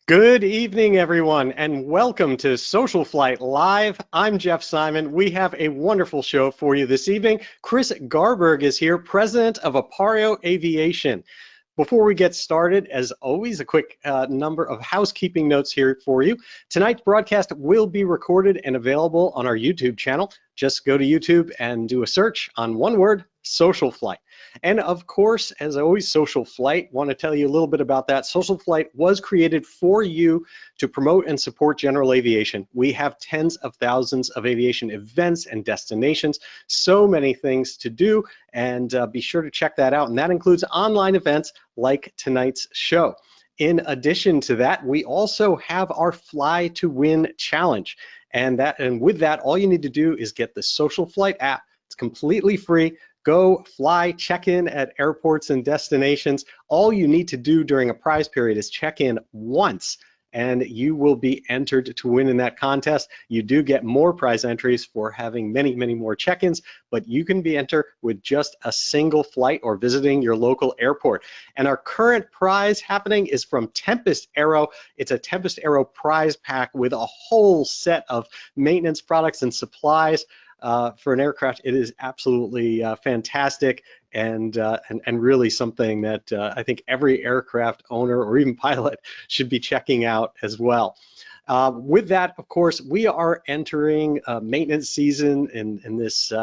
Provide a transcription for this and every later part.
Good evening, everyone, and welcome to SocialFlight Live. I'm Jeff Simon. We have a wonderful show for you this evening. Kris Garberg is here, president of Appareo Aviation. Before we get started, as always, a quick number of housekeeping notes here for you. Tonight's broadcast will be recorded and available on our YouTube channel. Just go to YouTube and do a search on one word, SocialFlight. And of course, as always, SocialFlight, want to tell you a little bit about that. SocialFlight was created for you to promote and support general aviation. We have tens of thousands of aviation events and destinations, so many things to do, and be sure to check that out. And that includes online events like tonight's show. In addition to that, we also have our Fly to Win challenge. And with that, all you need to do is get the SocialFlight app. It's completely free. Go fly, check in at airports and destinations. All you need to do during a prize period is check in once, and you will be entered to win in that contest. You do get more prize entries for having many, many more check-ins, but you can be entered with just a single flight or visiting your local airport. And our current prize happening is from Tempest Aero. It's a Tempest Aero prize pack with a whole set of maintenance products and supplies. For an aircraft, it is absolutely fantastic and really something that I think every aircraft owner or even pilot should be checking out as well. With that, of course, we are entering maintenance season in this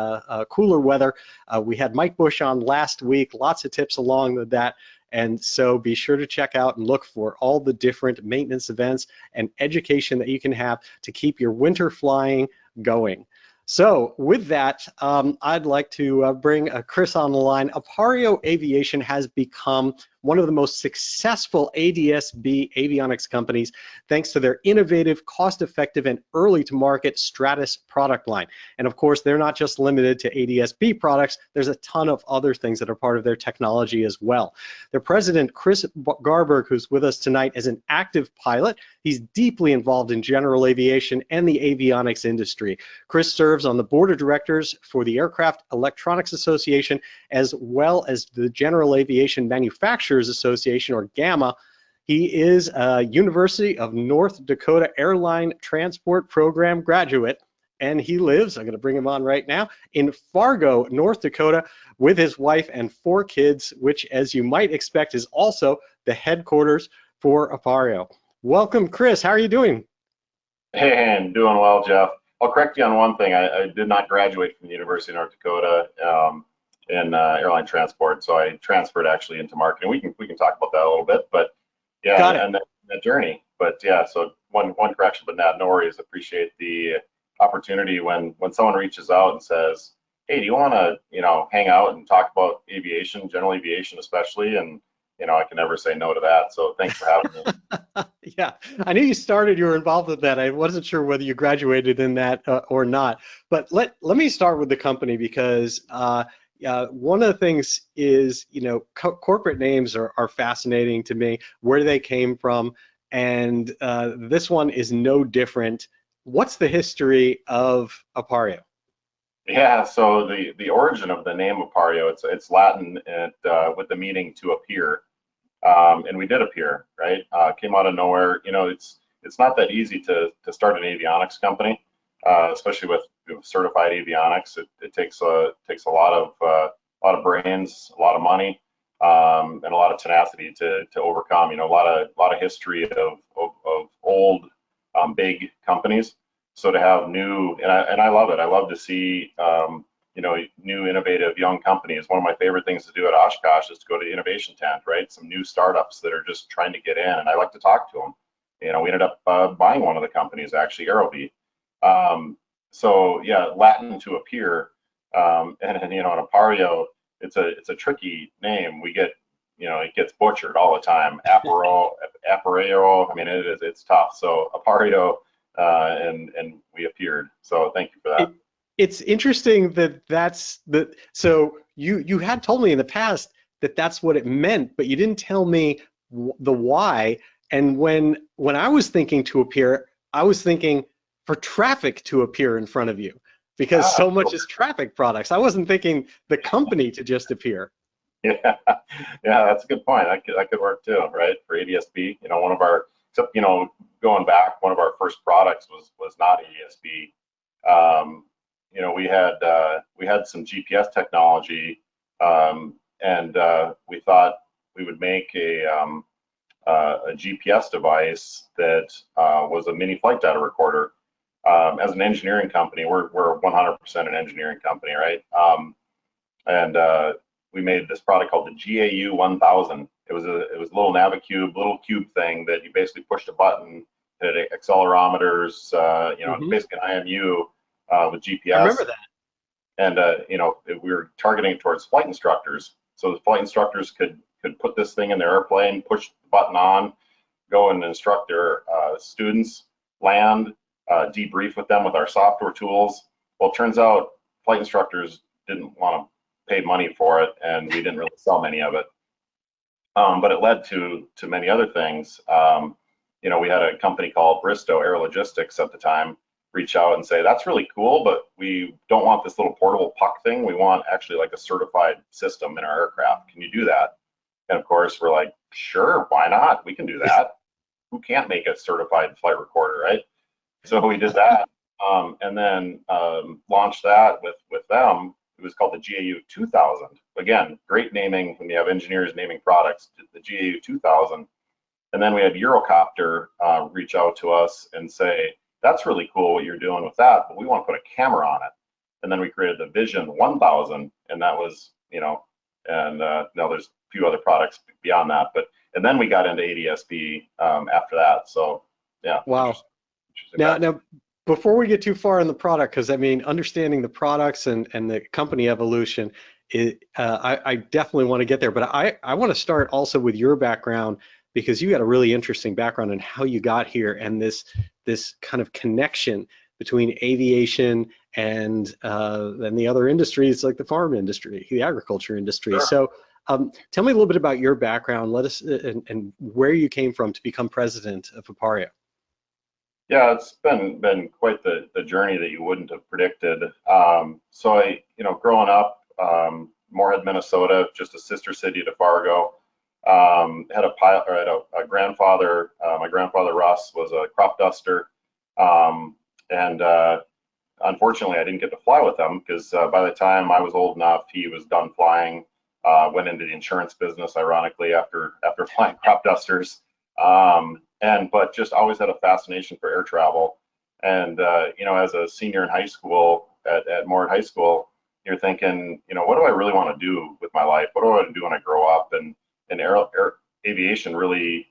cooler weather. We had Mike Bush on last week, lots of tips along with that. And so be sure to check out and look for all the different maintenance events and education that you can have to keep your winter flying going. So with that, I'd like to bring Kris on the line. Appareo Aviation has become one of the most successful ADS-B avionics companies thanks to their innovative, cost-effective, and early-to-market Stratus product line. And of course, they're not just limited to ADS-B products. There's a ton of other things that are part of their technology as well. Their president, Kris Garberg, who's with us tonight, is an active pilot. He's deeply involved in general aviation and the avionics industry. Kris serves on the board of directors for the Aircraft Electronics Association, as well as the General Aviation Manufacturers Association, or GAMA. He is a University of North Dakota Airline Transport Program graduate, and he lives, I'm going to bring him on right now, in Fargo, North Dakota, with his wife and 4 kids, which, as you might expect, is also the headquarters for Aparrio. Welcome, Kris. How are you doing? Hey, I'm doing well, Jeff. I'll correct you on one thing. I did not graduate from the University of North Dakota in airline transport, so I transferred actually into marketing. We can talk about that a little bit, but yeah, and that journey. But yeah, so one correction, but no worries. Appreciate the opportunity when someone reaches out and says, "Hey, do you want to hang out and talk about aviation, general aviation especially?" And I can never say no to that. So thanks for having me. Yeah, I knew you were involved with that. I wasn't sure whether you graduated in that or not. But let me start with the company, because one of the things is, corporate names are fascinating to me, where they came from, and this one is no different. What's the history of Aparrio? Yeah, so the origin of the name Aparrio, it's Latin with the meaning to appear. And we did appear, right? Came out of nowhere. It's not that easy to start an avionics company, especially with certified avionics. It takes a lot of brains, a lot of money, and a lot of tenacity to overcome. A lot of history of old big companies. So to have new, and I love it. I love to see new innovative young companies. One of my favorite things to do at Oshkosh is to go to the innovation tent, right? Some new startups that are just trying to get in, and I like to talk to them. We ended up buying one of the companies, actually, Aerobee. So yeah, Latin to appear, and in Aparrio, it's a tricky name. We get, it gets butchered all the time. Aparrio. I mean, it's tough. So Aparrio, and we appeared. So thank you for that. It's interesting so you had told me in the past that that's what it meant, but you didn't tell me the why. And when I was thinking to appear, I was thinking for traffic to appear in front of you, because so much is traffic products. I wasn't thinking the company to just appear. Yeah, that's a good point. That could work too, right? For ADS-B, one of our except, going back, one of our first products was not ADS-B. We had some GPS technology, and we thought we would make a GPS device that was a mini flight data recorder. As an engineering company, we're 100% an engineering company, right? And we made this product called the GAU 1000. It was a little Navicube, little cube thing that you basically pushed a button, it had accelerometers, basically an IMU with GPS. I remember that. And we were targeting towards flight instructors, so the flight instructors could put this thing in their airplane, push the button on, go and instruct their students, land, debrief with them with our software tools. Well, it turns out flight instructors didn't want to pay money for it, and we didn't really sell many of it. But it led to many other things. We had a company called Bristow Air Logistics at the time reach out and say, that's really cool, but we don't want this little portable puck thing. We want actually like a certified system in our aircraft. Can you do that? And of course, we're like, sure, why not? We can do that. Who can't make a certified flight recorder, right? So we did that, and then launched that with them. It was called the GAU 2000. Again, great naming when you have engineers naming products, the GAU 2000. And then we had Eurocopter reach out to us and say, that's really cool what you're doing with that, but we want to put a camera on it. And then we created the Vision 1000, and that was, now there's a few other products beyond that, and then we got into ADS-B after that. So yeah. Wow. Now, before we get too far in the product, because I mean, understanding the products and the company evolution, I definitely want to get there. But I want to start also with your background, because you got a really interesting background in how you got here and this kind of connection between aviation and the other industries like the farm industry, the agriculture industry. Sure. So tell me a little bit about your background. Let us and where you came from to become president of Aparrio. Yeah, it's been quite the journey that you wouldn't have predicted. So growing up, Moorhead, Minnesota, just a sister city to Fargo, had a grandfather. My grandfather Russ was a crop duster, and unfortunately, I didn't get to fly with him because by the time I was old enough, he was done flying. Went into the insurance business, ironically, after flying crop dusters. But just always had a fascination for air travel. And, as a senior in high school at Moorhead High School, you're thinking, what do I really want to do with my life? What do I want to do when I grow up? And air aviation really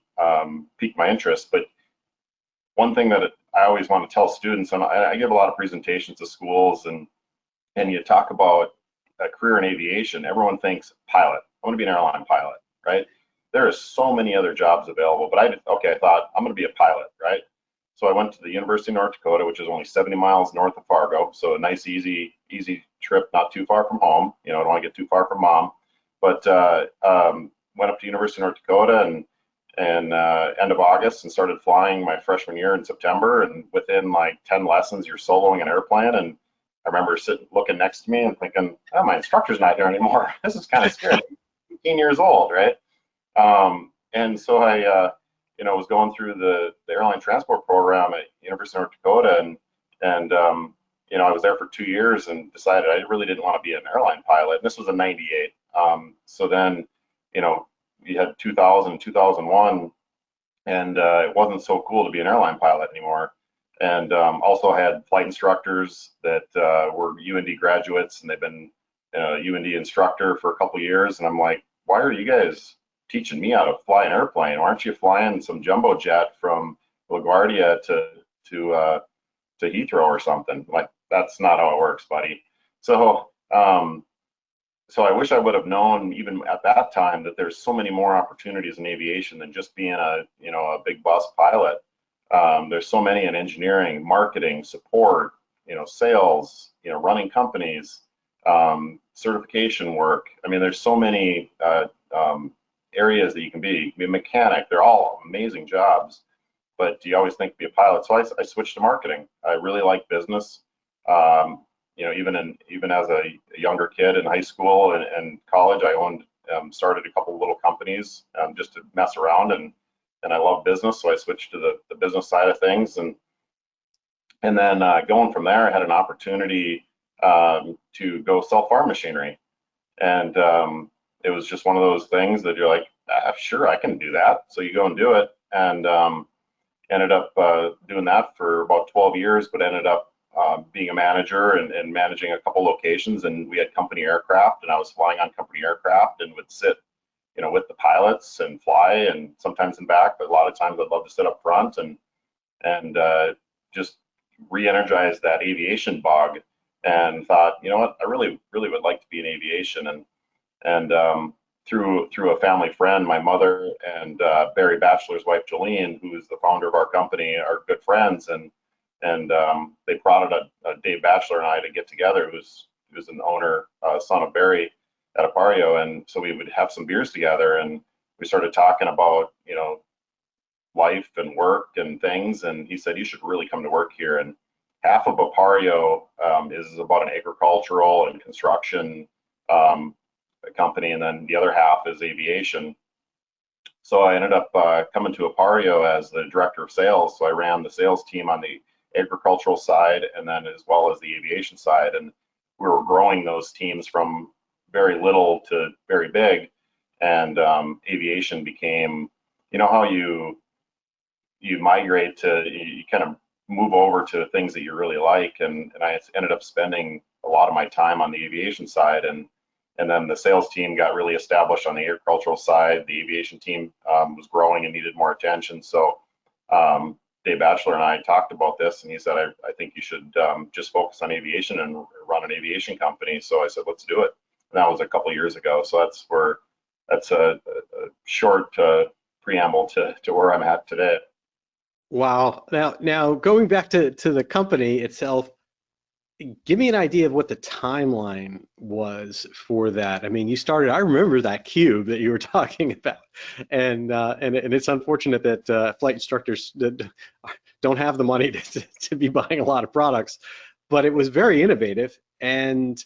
piqued my interest. But one thing that I always want to tell students, and I give a lot of presentations to schools, and you talk about a career in aviation, everyone thinks pilot. I want to be an airline pilot, right? There are so many other jobs available, but I thought I'm going to be a pilot, right? So I went to the University of North Dakota, which is only 70 miles north of Fargo, so a nice, easy trip, not too far from home. I don't want to get too far from mom, but went up to University of North Dakota and end of August and started flying my freshman year in September. And within like 10 lessons, you're soloing an airplane. And I remember looking next to me and thinking, oh, my instructor's not here anymore. This is kind of scary. 15 years old, right? And so I, was going through the airline transport program at University of North Dakota, and I was there for 2 years and decided I really didn't want to be an airline pilot. And this was in '98. So then, you had 2000, 2001, and it wasn't so cool to be an airline pilot anymore. And also had flight instructors that were UND graduates, and they've been UND instructor for a couple of years. And I'm like, why are you guys teaching me how to fly an airplane? Why aren't you flying some jumbo jet from LaGuardia to Heathrow or something? Like, that's not how it works, buddy. So I wish I would have known even at that time that there's so many more opportunities in aviation than just being a big bus pilot. There's so many in engineering, marketing, support, sales, running companies, certification work. I mean, there's so many areas that you can be. You can be a mechanic. They're all amazing jobs, but do you always think to be a pilot? So I switched to marketing. I really like business. Even as a younger kid in high school and college, I started a couple of little companies just to mess around, and I love business, so I switched to the business side of things, and then going from there, I had an opportunity to go sell farm machinery, and it was just one of those things that you're like, sure, I can do that. So you go and do it, and ended up doing that for about 12 years, but ended up being a manager and managing a couple locations. And we had company aircraft, and I was flying on company aircraft and would sit, with the pilots and fly, and sometimes in back, but a lot of times I'd love to sit up front and just re-energize that aviation bug, and thought, you know what, I really would like to be in aviation. And through a family friend, my mother and Barry Batchelor's wife Jolene, who is the founder of our company, are good friends, and they prodded Dave Batchelor and I to get together, who's an owner, son of Barry at Aparrio, and so we would have some beers together, and we started talking about life and work and things, and he said, you should really come to work here. And half of Aparrio is about an agricultural and construction company, and then the other half is aviation. So I ended up coming to Aparrio as the director of sales. So I ran the sales team on the agricultural side, and then as well as the aviation side, and we were growing those teams from very little to very big. And aviation became, how you migrate to, you kind of move over to things that you really like, and I ended up spending a lot of my time on the aviation side, and then the sales team got really established on the agricultural side. The aviation team was growing and needed more attention. So Dave Batchelor and I talked about this, and he said, I think you should just focus on aviation and run an aviation company. So I said, let's do it. And that was a couple of years ago. So that's a short preamble to where I'm at today. Wow. Now going back to the company itself, give me an idea of what the timeline was for that. I mean, you started, I remember that cube that you were talking about, and it's unfortunate that flight instructors don't have the money to be buying a lot of products, but it was very innovative, and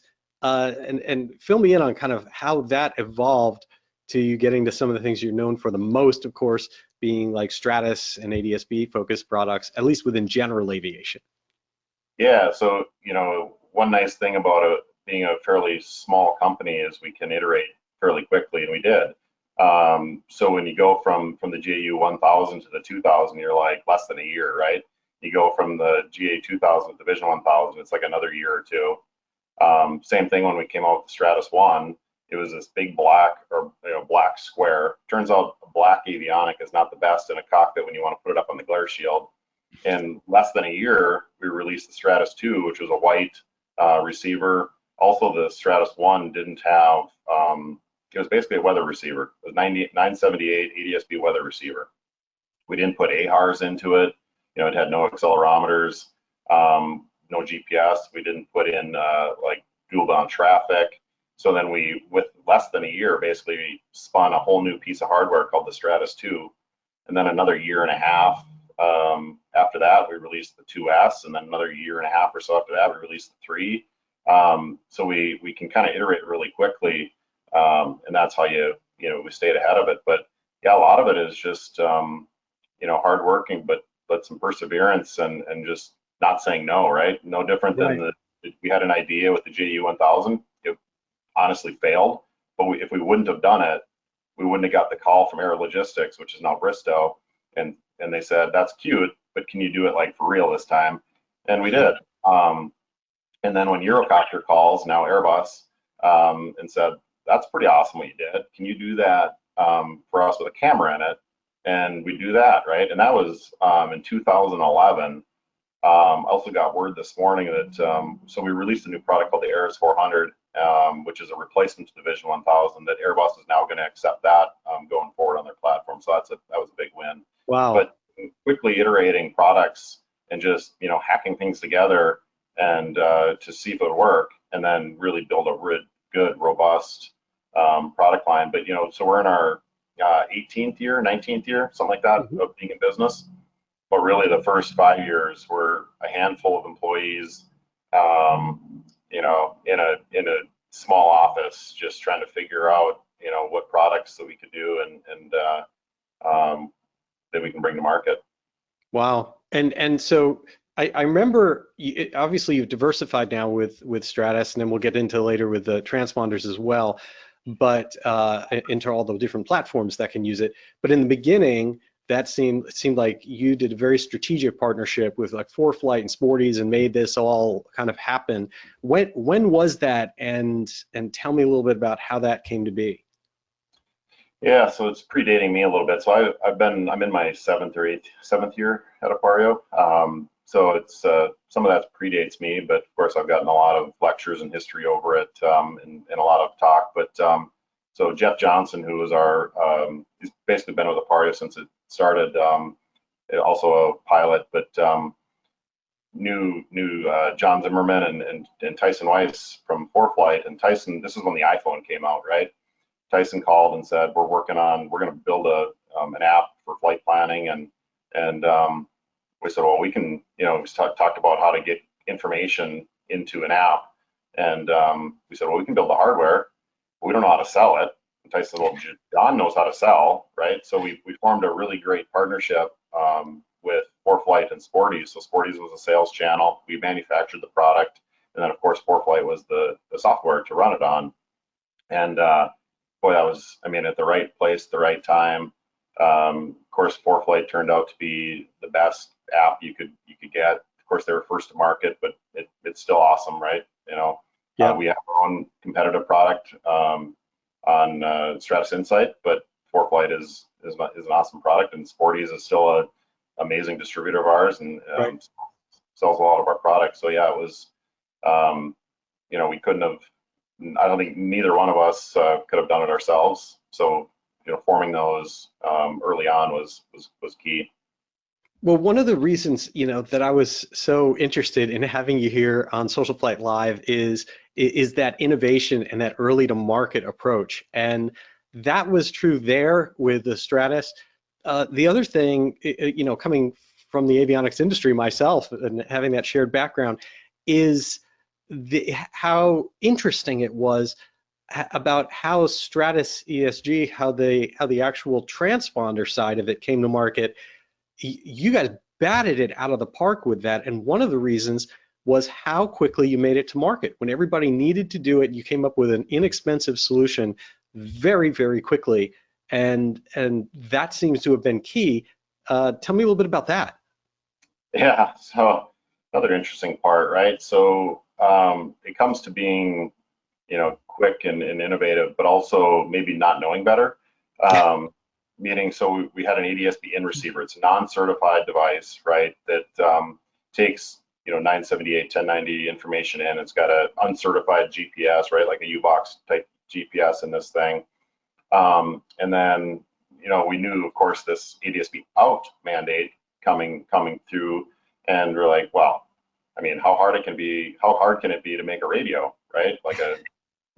fill me in on kind of how that evolved to you getting to some of the things you're known for the most, of course, being like Stratus and ADS-B focused products, at least within general aviation. Yeah, so one nice thing about being a fairly small company is we can iterate fairly quickly, and we did. So when you go from the GAU 1000 to the 2000, you're like less than a year, right? You go from the GA 2000 to Division 1000, it's like another year or two. Same thing when we came out with the Stratus 1. It was this big black black square. Turns out black avionic is not the best in a cockpit when you want to put it up on the glare shield. In less than a year, we released the Stratus 2, which was a white receiver. Also, the Stratus 1 didn't have, it was basically a weather receiver. It was 978 ADS-B weather receiver. We didn't put AHRS into it. It had no accelerometers, no GPS. We didn't put in like dual bound traffic. So then we, with less than a year, basically spun a whole new piece of hardware called the Stratus 2. And then another year and a half after that, we released the 2S, and then another year and a half or so after that, we released the 3. So we can kind of iterate really quickly, and that's how we stayed ahead of it. But yeah, a lot of it is just hard working, but some perseverance and just not saying no, right? No different than we had an idea with the JU 1000. It honestly failed, but if we wouldn't have done it, we wouldn't have got the call from Aero Logistics, which is now Bristow, and they said, that's cute, but can you do it like for real this time? And we did. And then when Eurocopter calls, now Airbus, and said, that's pretty awesome what you did. Can you do that for us with a camera in it? And we do that, right? And that was in 2011. I also got word this morning that, so we released a new product called the Ares 400, which is a replacement to the Division 1000, that Airbus is now going to accept that going forward on their platform. So that was a big win. Wow. But quickly iterating products and just, hacking things together and to see if it would work, and then really build a good, robust product line. But, so we're in our 18th year, 19th year, something like that, of being in business. But really the first 5 years were a handful of employees, in a small office, just trying to figure out, what products that we could do. And Wow. And so I remember obviously you've diversified now with Stratus, and then we'll get into later with the transponders as well, but into all the different platforms that can use it. But in the beginning, that seemed like you did a very strategic partnership with like Flight and Sporties and made this all kind of happen. When was that? And tell me a little bit about how that came to be. Yeah, so it's predating me a little bit. So I'm in my seventh year at Aparrio. So it's some of that predates me, but of course I've gotten a lot of lectures and history over it, and a lot of talk. But so Jeff Johnson, who was he's basically been with Aparrio since it started, also a pilot, but knew John Zimmerman and Tyson Weiss from Flight. And Tyson, this is when the iPhone came out, right? Tyson called and said, we're going to build an app for flight planning, and we said, well, we can, we talked about how to get information into an app, and we said, well, we can build the hardware, but we don't know how to sell it. And Tyson said, well, John knows how to sell, right? So we formed a really great partnership with Flight and Sporties. So Sporties was a sales channel. We manufactured the product, and then of course Flight was the software to run it on. And boy, that was, I mean, at the right place, the right time. Of course, Flight turned out to be the best app you could get. Of course, they were first to market, but it's still awesome, right? Yeah. We have our own competitive product on Stratus Insight, but Flight is an awesome product, and Sporties is still an amazing distributor of ours, and Right. sells a lot of our products. So yeah, it was, we couldn't have. I don't think neither one of us could have done it ourselves. So, forming those early on was key. Well, one of the reasons, that I was so interested in having you here on SocialFlight Live is that innovation and that early to market approach. And that was true there with the Stratus. The other thing, coming from the avionics industry myself and having that shared background, is how interesting it was about how Stratus ESG, how the actual transponder side of it came to market. You guys batted it out of the park with that, and one of the reasons was how quickly you made it to market. When everybody needed to do it, you came up with an inexpensive solution very, very quickly, and that seems to have been key. Tell me a little bit about that. Yeah, so another interesting part, right? So it comes to being, quick and innovative, but also maybe not knowing better. Meaning, so we had an ADS-B in receiver. It's a non-certified device, right? That takes 978, 1090 information in. It's got an uncertified GPS, right? Like a U-Box type GPS in this thing. And then we knew, of course, this ADS-B out mandate coming through, and we're like, well, I mean, how hard can it be to make a radio, right? Like a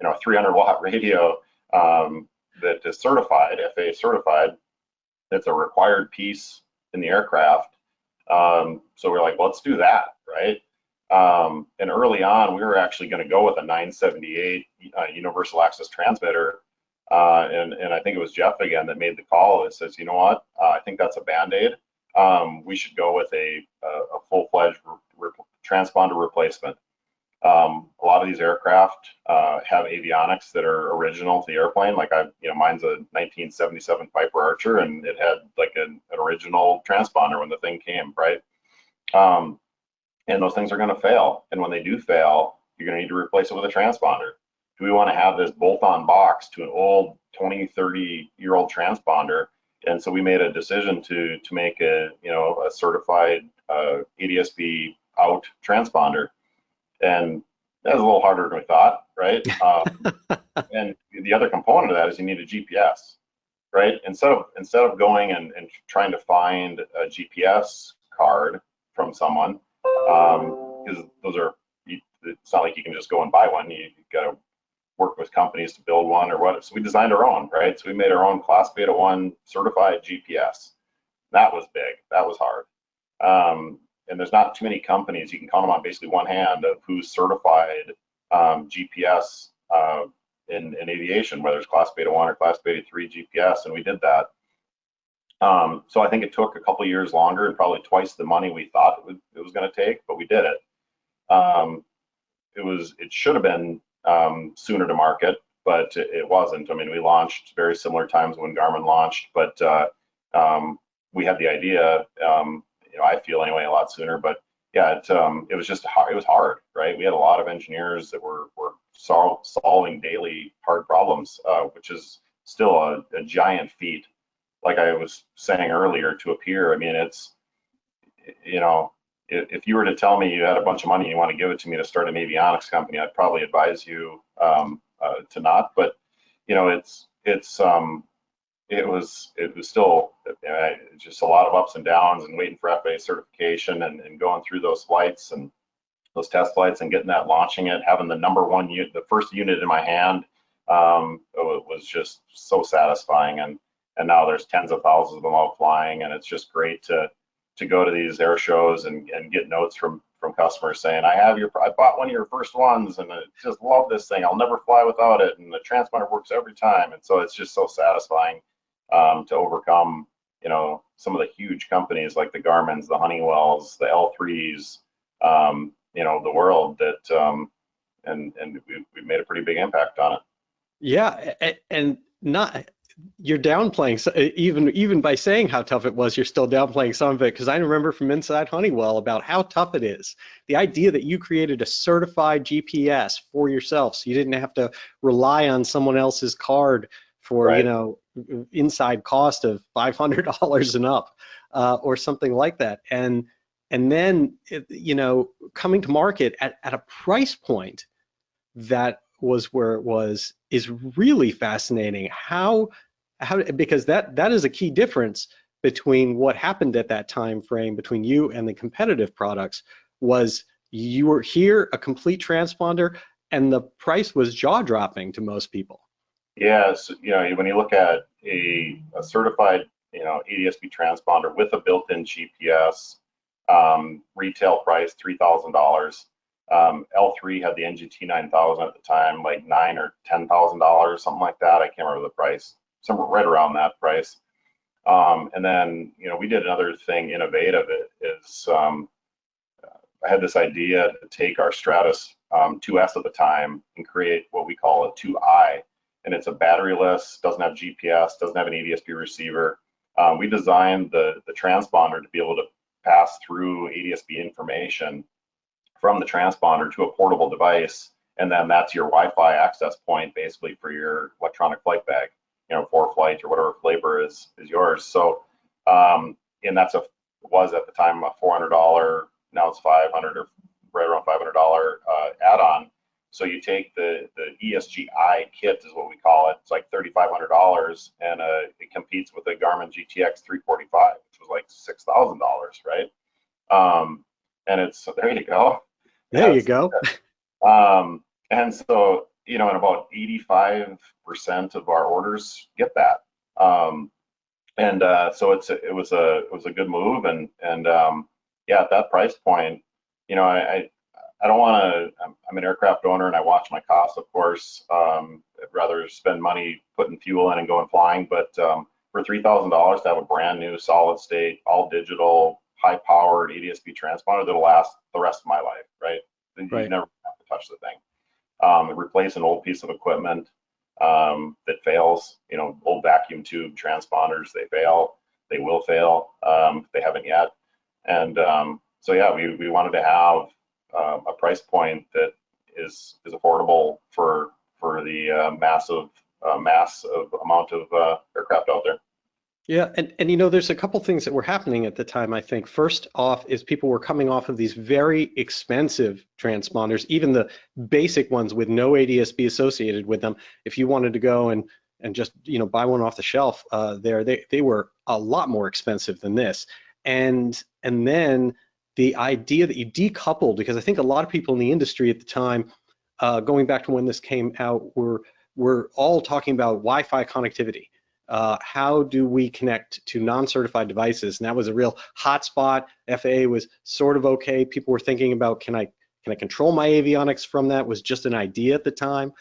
300-watt radio that is certified, FAA certified. It's a required piece in the aircraft. So we're like, let's do that, right? And early on, we were actually going to go with a 978 universal access transmitter. And I think it was Jeff again that made the call that says, you know what, I think that's a Band-Aid. We should go with a full-fledged transponder replacement. A lot of these aircraft have avionics that are original to the airplane. Like mine's a 1977 Piper Archer, and it had like an original transponder when the thing came, right? And those things are going to fail. And when they do fail, you're going to need to replace it with a transponder. Do we want to have this bolt-on box to an old 20, 30-year-old transponder? And so we made a decision to make a certified ADS-B out transponder. And that was a little harder than we thought, right? And the other component of that is you need a GPS, right? Instead of going and trying to find a GPS card from someone, because it's not like you can just go and buy one. You've got to work with companies to build one or what. So we designed our own, right? So we made our own Class Beta 1 certified GPS. That was big. That was hard. And there's not too many companies, you can count them on basically one hand, of who's certified GPS in aviation, whether it's Class Beta 1 or Class Beta 3 GPS, and we did that. So I think it took a couple years longer and probably twice the money we thought it was going to take, but we did it. It should have been sooner to market, but it wasn't. I mean, we launched very similar times when Garmin launched, but we had the idea, I feel anyway, a lot sooner. But yeah, it was just hard. It was hard, right? We had a lot of engineers that were solving daily hard problems, which is still a giant feat. Like I was saying earlier, to appear. I mean, it's, if you were to tell me you had a bunch of money and you want to give it to me to start an avionics company, I'd probably advise you to not. But it was still just a lot of ups and downs and waiting for FAA certification and going through those flights and those test flights and getting that, launching it, having the number one unit, the first unit in my hand. It was just so satisfying. And now there's tens of thousands of them out flying, and it's just great to go to these air shows and get notes from customers saying, I bought one of your first ones and I just love this thing. I'll never fly without it, and the transponder works every time. And so it's just so satisfying to overcome, some of the huge companies like the Garmins, the Honeywells, the L3s, the world that, and we've made a pretty big impact on it. Yeah, and not. You're downplaying, even by saying how tough it was, you're still downplaying some of it, because I remember from inside Honeywell about how tough it is. The idea that you created a certified GPS for yourself, so you didn't have to rely on someone else's card for, Right. Inside cost of $500 and up, or something like that. And then, coming to market at a price point that was where it was is really fascinating. How because that is a key difference between what happened at that time frame between you and the competitive products. Was you were here a complete transponder, and the price was jaw-dropping to most people. Yes, when you look at a certified, ADS-B transponder with a built-in GPS, retail price $3,000. L3 had the NGT 9000 at the time, like $9,000 or $10,000, something like that. I can't remember the price, somewhere right around that price. And then, we did another thing innovative. I had this idea to take our Stratus 2S at the time and create what we call a 2i. And it's a batteryless, doesn't have GPS, doesn't have an ADS-B receiver. We designed the transponder to be able to pass through ADS-B information from the transponder to a portable device, and then that's your Wi-Fi access point basically for your electronic flight bag, for flight or whatever flavor is yours. So, and was at the time a $400, now it's $500 or right around $500 add-on. So you take the ESGi kit is what we call it. It's like $3,500, and it competes with the Garmin GTX 345, which was like $6,000, right? And it's, there you go. There you go. And so, and about 85% of our orders get that. So it was a good move, and yeah, at that price point, I don't want to. I'm an aircraft owner, and I watch my costs, of course. I'd rather spend money putting fuel in and going flying, but for $3,000 to have a brand new solid state, all digital, high-powered ADS-B transponder that'll last the rest of my life, right? You never have to touch the thing. Replace an old piece of equipment that fails. Old vacuum tube transponders, they fail. They will fail. They haven't yet. And so yeah, we wanted to have a price point that is affordable for the massive amount of aircraft out there. Yeah, and there's a couple things that were happening at the time, I think. First off is people were coming off of these very expensive transponders, even the basic ones with no ADS-B associated with them. If you wanted to go and just buy one off the shelf, they were a lot more expensive than this. And then the idea that you decoupled, because I think a lot of people in the industry at the time, going back to when this came out, were all talking about Wi-Fi connectivity. How do we connect to non-certified devices? And that was a real hot spot. FAA was sort of okay. People were thinking about, can I control my avionics from that? Was just an idea at the time.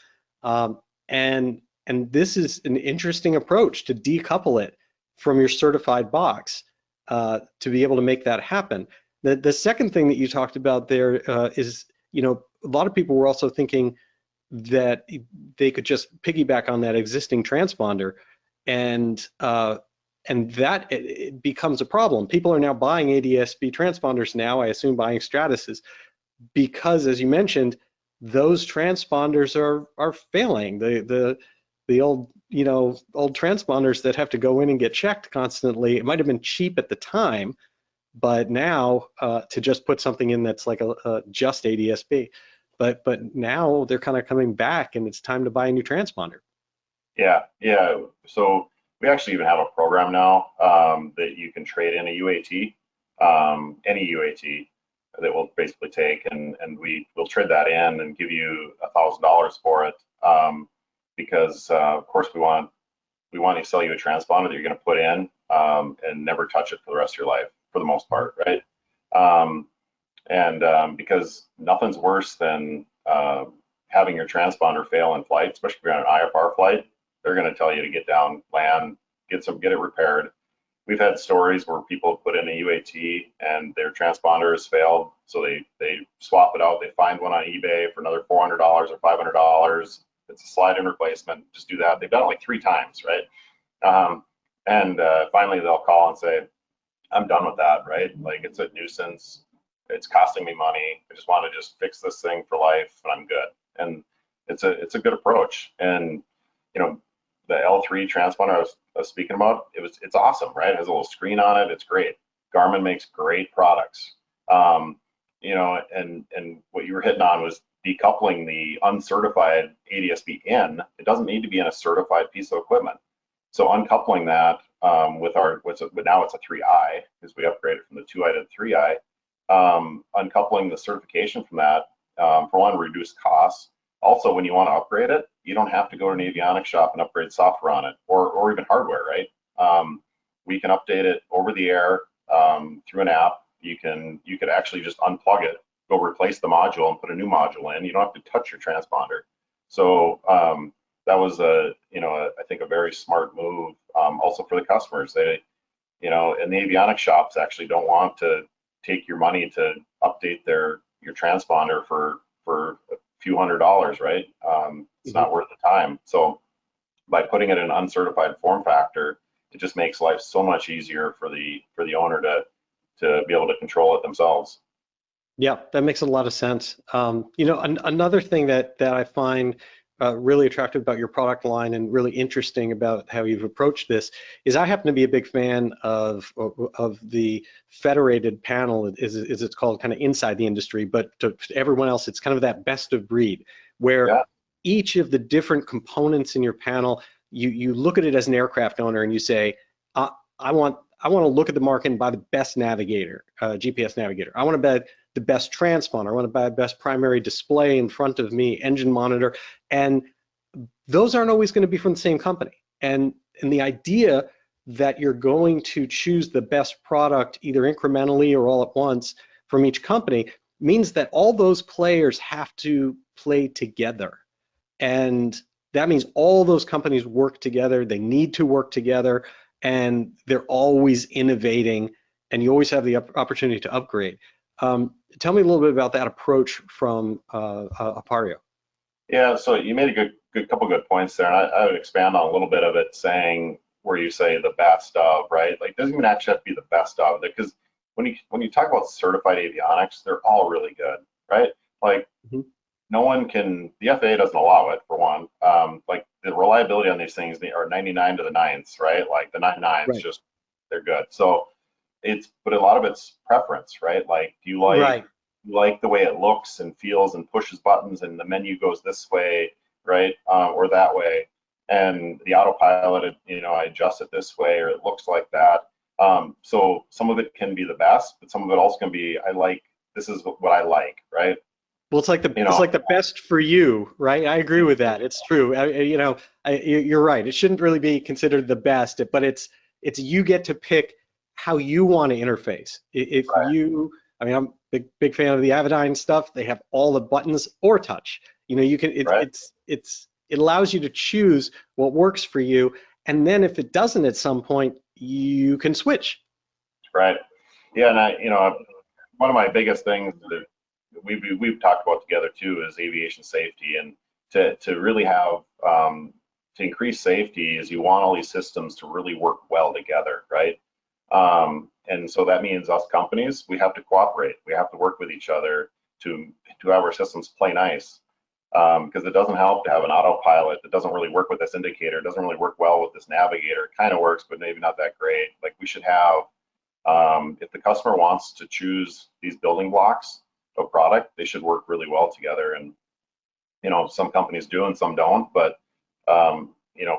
And this is an interesting approach to decouple it from your certified box to be able to make that happen. The second thing that you talked about there is, you know, a lot of people were also thinking that they could just piggyback on that existing transponder, and that it becomes a problem. People are now buying ADS-B transponders now, I assume buying Stratuses, because as you mentioned, those transponders are failing. The old, you know, old transponders that have to go in and get checked constantly. It might have been cheap at the time, but now to just put something in that's like a just ADS-B, but now they're kind of coming back, and it's time to buy a new transponder. Yeah, yeah. So we actually even have a program now that you can trade in a UAT, any UAT that we'll basically take, and we'll trade that in and give you $1,000 for it, because of course we want to sell you a transponder that you're going to put in and never touch it for the rest of your life, for the most part, right? Because nothing's worse than having your transponder fail in flight, especially if you're on an IFR flight. They're going to tell you to get down, land, get it repaired. We've had stories where people have put in a UAT and their transponder has failed, so they swap it out. They find one on eBay for another $400 or $500. It's a slide-in replacement. Just do that. They've done it like 3 times, right? Finally they'll call and say, I'm done with that, right? Like, it's a nuisance. It's costing me money. I just want to just fix this thing for life, and I'm good. And it's a good approach. And you know, the L3 transponder I was speaking about, it's awesome, right? It has a little screen on it. It's great. Garmin makes great products. You know, and what you were hitting on was decoupling the uncertified ADS-B in. It doesn't need to be in a certified piece of equipment. So uncoupling that but now it's a 3i, because we upgraded from the 2i to the 3i. Uncoupling the certification from that, for one, reduce costs. Also, when you want to upgrade it, you don't have to go to an avionics shop and upgrade software on it, or even hardware, right? We can update it over the air through an app. You could actually just unplug it, go replace the module, and put a new module in. You don't have to touch your transponder. So that was I think a very smart move. Also for the customers, they, you know, and the avionics shops actually don't want to take your money to update your transponder for a few $100s, right? It's not worth the time. So by putting it in an uncertified form factor, it just makes life so much easier for the owner to be able to control it themselves. Yeah, that makes a lot of sense. You know, another thing that I find really attractive about your product line and really interesting about how you've approached this is I happen to be a big fan of the federated panel, as it's called, kind of inside the industry, but to everyone else, it's kind of that best of breed, where each of the different components in your panel, you look at it as an aircraft owner and you say, I want to look at the market and buy the best navigator, GPS navigator. I want to buy the best transponder. I want to buy the best primary display in front of me, engine monitor, and those aren't always going to be from the same company. And the idea that you're going to choose the best product either incrementally or all at once from each company means that all those players have to play together. And that means all those companies work together. They need to work together, and they're always innovating, and you always have the opportunity to upgrade. Tell me a little bit about that approach from Aparrio. Yeah, so you made a couple good points there, and I would expand on a little bit of it, saying where you say the best of, right? Like, it doesn't even actually have to be the best of, because when you talk about certified avionics, they're all really good, right? Like, no one can, the FAA doesn't allow it, for one. Like, the reliability on these things are 99 to the ninths, right? Like, the 99s, just, they're good. So but a lot of it's preference, right? Like, do you like the way it looks and feels and pushes buttons and the menu goes this way, right? Or that way, and the autopilot, you know, I adjust it this way, or it looks like that. So some of it can be the best, but some of it also can be, this is what I like, right? Well, it's like the best for you, right? I agree with that. It's true. You're right. It shouldn't really be considered the best, but it's you get to pick how you want to interface. If I'm a big fan of the Avidyne stuff. They have all the buttons or touch. You know, you can. It allows you to choose what works for you, and then if it doesn't at some point, you can switch. Right. Yeah, and one of my biggest things that we've talked about together too is aviation safety, and to really have to increase safety is you want all these systems to really work well together, right? And so that means us companies, we have to cooperate. We have to work with each other to have our systems play nice. Because it doesn't help to have an autopilot that doesn't really work with this indicator, doesn't really work well with this navigator. It kind of works, but maybe not that great. Like we should have, if the customer wants to choose these building blocks of product, they should work really well together. And some companies do and some don't, but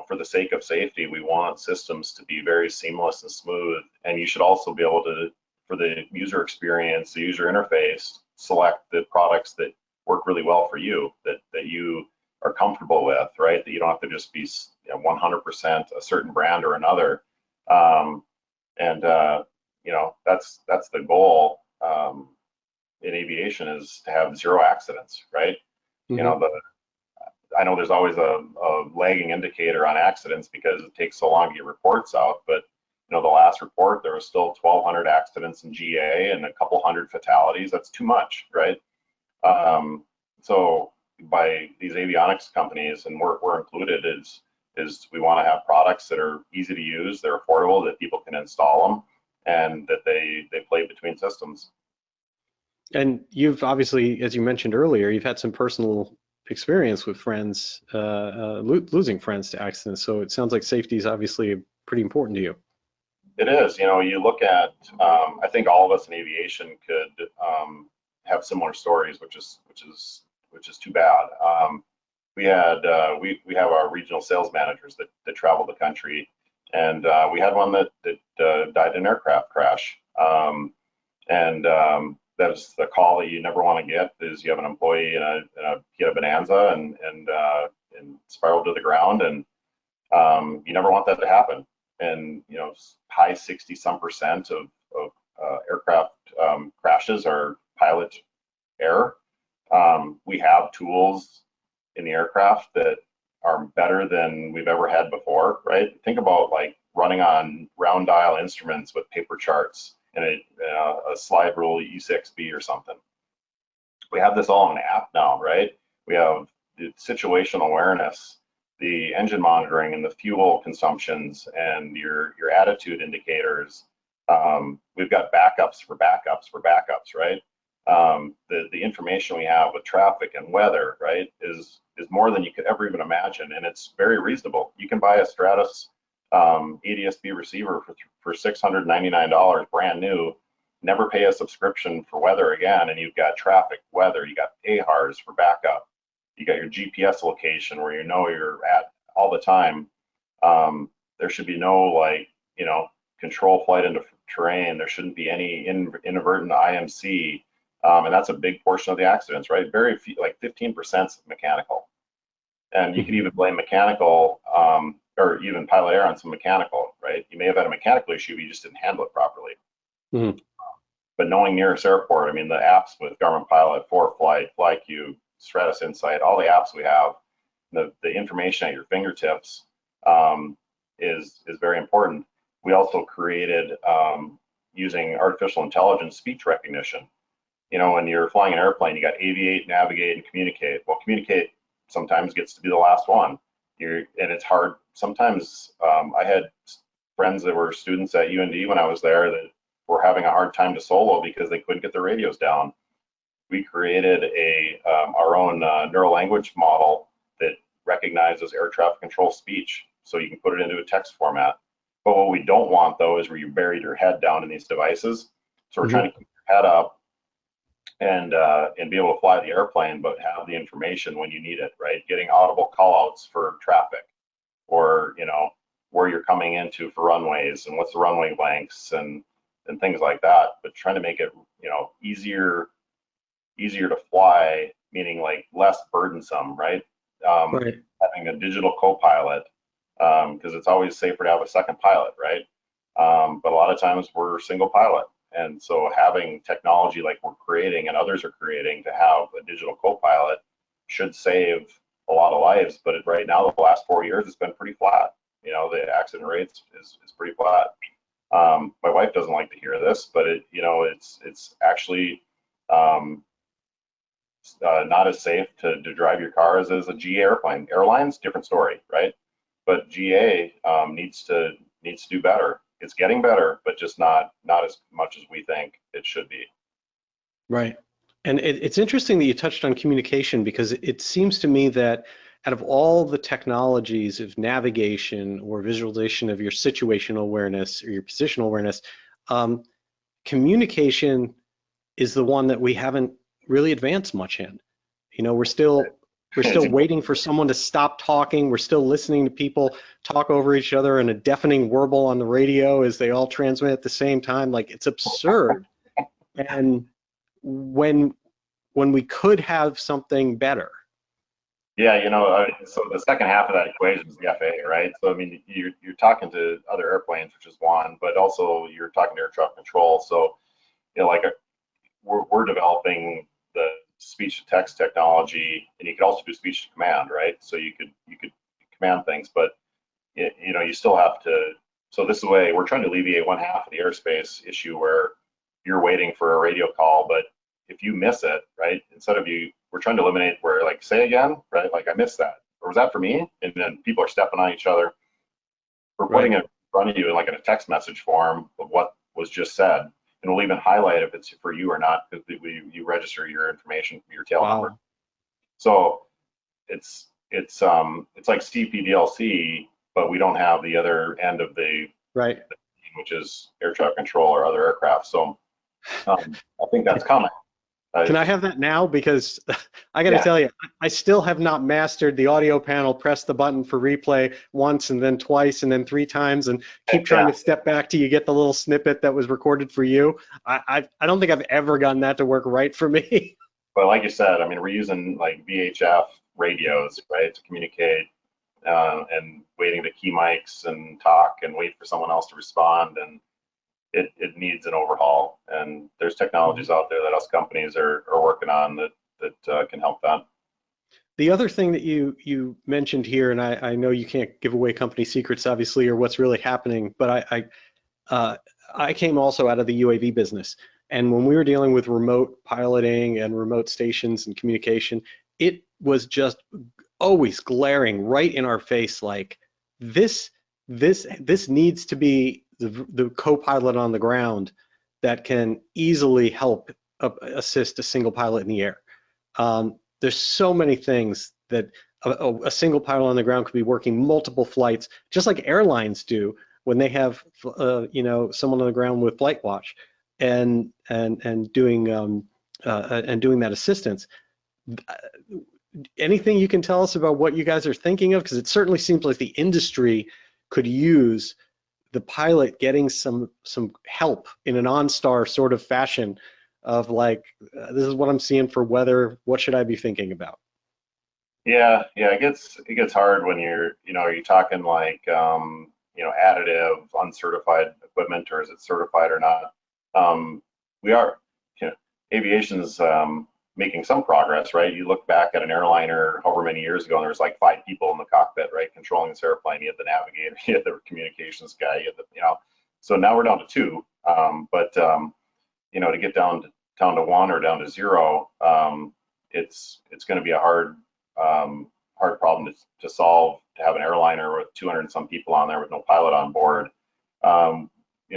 for the sake of safety, we want systems to be very seamless and smooth. And you should also be able to, for the user experience, the user interface, select the products that work really well for you, that you are comfortable with, right? That you don't have to just be 100% a certain brand or another. That's the goal in aviation, is to have zero accidents, right? Mm-hmm. I know there's always a lagging indicator on accidents because it takes so long to get reports out, but the last report, there was still 1,200 accidents in GA and a couple hundred fatalities. That's too much, right? So by these avionics companies, and we're included, is we want to have products that are easy to use, they're affordable, that people can install them, and that they play between systems. And you've obviously, as you mentioned earlier, you've had some personal experience with friends, losing friends to accidents. So it sounds like safety is obviously pretty important to you. It is. You look at, I think all of us in aviation could have similar stories, which is too bad. We have our regional sales managers that travel the country, and we had one that died in an aircraft crash. That's the call that you never want to get, is you have an employee in a Kia Bonanza and spiraled to the ground, and you never want that to happen. And high 60-some% of aircraft crashes are pilot error. We have tools in the aircraft that are better than we've ever had before, right? Think about like running on round dial instruments with paper charts and a slide rule E6B or something. We have this all in an app now, right? We have the situational awareness, the engine monitoring, and the fuel consumptions, and your attitude indicators. We've got backups for backups for backups, right? The information we have with traffic and weather, right, is more than you could ever even imagine, and it's very reasonable. You can buy a Stratus ADS-B receiver for $699 brand new, never pay a subscription for weather again, and you've got traffic, weather, you got AHRS for backup, you got your GPS location where you're at all the time. There should be no control flight into terrain. There shouldn't be any inadvertent IMC, and that's a big portion of the accidents, right? Very few, like 15% mechanical, and you can even blame mechanical or even pilot error on some mechanical, right? You may have had a mechanical issue, but you just didn't handle it properly. Mm-hmm. But knowing nearest airport, I mean, the apps with Garmin Pilot, FliGQ, FlyQ, Stratus Insight, all the apps we have, the information at your fingertips is very important. We also created, using artificial intelligence, speech recognition. When you're flying an airplane, you got aviate, navigate, and communicate. Well, communicate sometimes gets to be the last one. And it's hard. Sometimes I had friends that were students at UND when I was there that were having a hard time to solo because they couldn't get their radios down. We created our own neural language model that recognizes air traffic control speech, so you can put it into a text format. But what we don't want, though, is where you buried your head down in these devices. So we're trying to keep your head up and be able to fly the airplane, but have the information when you need it, right? Getting audible callouts for traffic, or where you're coming into for runways and what's the runway lengths and things like that. But trying to make it easier to fly, meaning like less burdensome, right? Right. Having a digital co-pilot, because it's always safer to have a second pilot, right? But a lot of times we're single pilot. And so having technology like we're creating and others are creating to have a digital co-pilot should save a lot of lives. But right now, the last 4 years, it's been pretty flat. The accident rates is pretty flat. My wife doesn't like to hear this, but it's actually um, not as safe to drive your car as is a GA airplane. Airlines, different story, right? But GA needs to do better. It's getting better, but just not as much as we think it should be. Right. And it's interesting that you touched on communication because it seems to me that out of all the technologies of navigation or visualization of your situational awareness or your positional awareness, um, communication is the one that we haven't really advanced much in. You know, we're still waiting for someone to stop talking. We're still listening to people talk over each other in a deafening warble on the radio as they all transmit at the same time. Like it's absurd. And when we could have something better. Yeah, so the second half of that equation is the FAA, right? So I mean, you're talking to other airplanes, which is one, but also you're talking to air traffic control. So like we're developing the speech to text technology, and you could also do speech to command, right? So you could command things, but you still have to. So this is the way we're trying to alleviate one half of the airspace issue where you're waiting for a radio call, but if you miss it, right, we're trying to eliminate where like say again, right, like I missed that, or was that for me? And then people are stepping on each other. We're putting it in front of you in like in a text message form of what was just said, and we'll even highlight if it's for you or not because you register your information, your tail number. So it's like CPDLC, but we don't have the other end of the which is air traffic control or other aircraft. So I think that's coming. Can I have that now? Because I got to tell you, I still have not mastered the audio panel, press the button for replay once and then twice and then 3 times and keep trying to step back till you get the little snippet that was recorded for you. I don't think I've ever gotten that to work right for me. But like you said, I mean, we're using like VHF radios, right, to communicate and waiting to key mics and talk and wait for someone else to respond. And it needs an overhaul, and there's technologies out there that us companies are working on that can help that. The other thing that you mentioned here, and I know you can't give away company secrets, obviously, or what's really happening, but I came also out of the UAV business, and when we were dealing with remote piloting and remote stations and communication, it was just always glaring right in our face, like this needs to be the co-pilot on the ground that can easily help assist a single pilot in the air. There's so many things that a single pilot on the ground could be working multiple flights, just like airlines do when they have someone on the ground with flight watch and doing that assistance. Anything you can tell us about what you guys are thinking of? Because it certainly seems like the industry could use the pilot getting some help in an OnStar sort of fashion of like, this is what I'm seeing for weather. What should I be thinking about? Yeah, it gets hard when you're talking like additive, uncertified equipment, or is it certified or not? We are, aviation's making some progress, right? You look back at an airliner however many years ago, and there was like 5 people in the cockpit, right, controlling this airplane. You had the navigator, you had the communications guy, you had the, so now we're down to 2. But to get down to 1 or down to 0, it's going to be a hard problem to solve, to have an airliner with 200 and some people on there with no pilot on board.